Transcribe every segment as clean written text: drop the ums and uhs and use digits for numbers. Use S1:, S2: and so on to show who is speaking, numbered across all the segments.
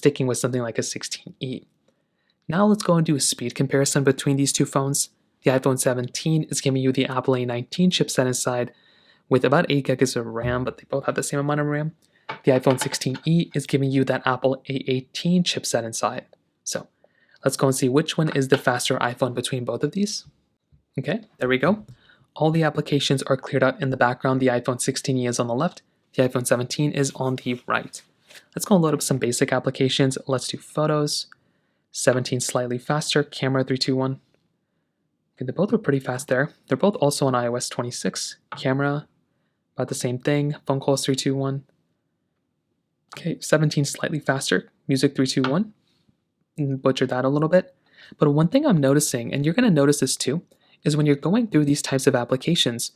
S1: sticking with something like a 16e. Now let's go and do a speed comparison between these two phones. The iPhone 17 is giving you the Apple A19 chipset inside with about 8 gigs of RAM, but they both have the same amount of RAM. The iPhone 16e is giving you that Apple A18 chipset inside. So let's go and see which one is the faster iPhone between both of these. Okay, there we go. All the applications are cleared out in the background. The iPhone 16e is on the left. The iPhone 17 is on the right. Let's go and load up some basic applications. Let's do photos. 17 slightly faster. Camera 321. Okay, they both were pretty fast there. They're both also on iOS 26. Camera, about the same thing. Phone calls 321. Okay, 17 slightly faster. Music 321. Butchered that a little bit. But one thing I'm noticing, and you're going to notice this too, is when you're going through these types of applications,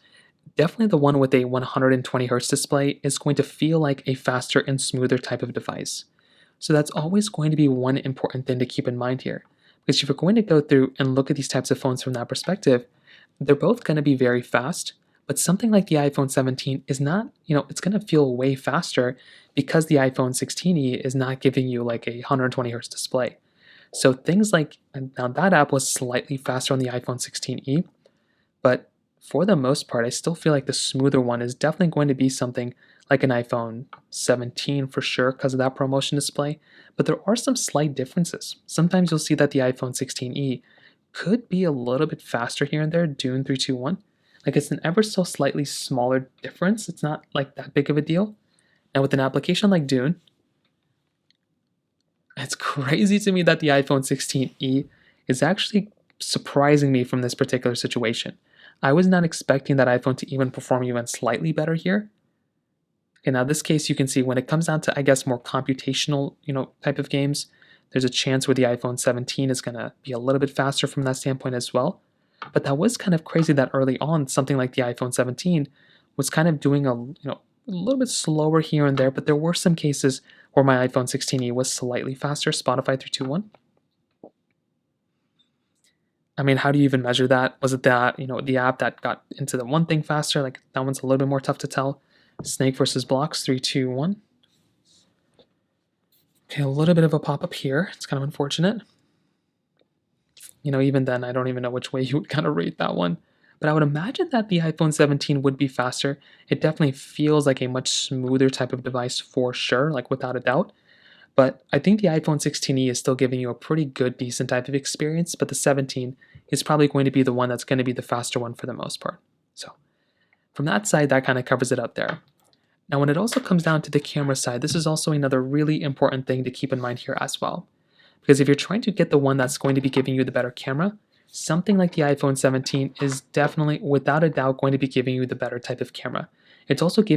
S1: definitely the one with a 120 Hz display is going to feel like a faster and smoother type of device. So that's always going to be one important thing to keep in mind here. Because if you're going to go through and look at these types of phones from that perspective, they're both going to be very fast, but something like the iPhone 17 is not, it's going to feel way faster because the iPhone 16e is not giving you like a 120 Hz display. So things like, now that app was slightly faster on the iPhone 16e, but for the most part, I still feel like the smoother one is definitely going to be something like an iPhone 17 for sure because of that ProMotion display, but there are some slight differences. Sometimes you'll see that the iPhone 16e could be a little bit faster here and there, Dune 321. Like it's an ever so slightly smaller difference. It's not like that big of a deal. Now with an application like Dune, it's crazy to me that the iPhone 16e is actually surprising me from this particular situation. I was not expecting that iPhone to even perform even slightly better here. Okay, now this case you can see when it comes down to, I guess, more computational, type of games, there's a chance where the iPhone 17 is going to be a little bit faster from that standpoint as well. But that was kind of crazy that early on, something like the iPhone 17 was kind of doing a little bit slower here and there, but there were some cases where my iPhone 16e was slightly faster, Spotify 321. I mean, how do you even measure that? Was it that, the app that got into the one thing faster? Like that one's a little bit more tough to tell. Snake versus Blocks 321. Okay, a little bit of a pop-up here. It's kind of unfortunate. Even then, I don't even know which way you would kind of rate that one. But I would imagine that the iPhone 17 would be faster. It definitely feels like a much smoother type of device for sure, like without a doubt. But I think the iPhone 16e is still giving you a pretty good, decent type of experience, but the 17 is probably going to be the one that's going to be the faster one for the most part. So from that side, that kind of covers it up there. Now, when it also comes down to the camera side, this is also another really important thing to keep in mind here as well. Because if you're trying to get the one that's going to be giving you the better camera, something like the iPhone 17 is definitely, without a doubt, going to be giving you the better type of camera. It's also giving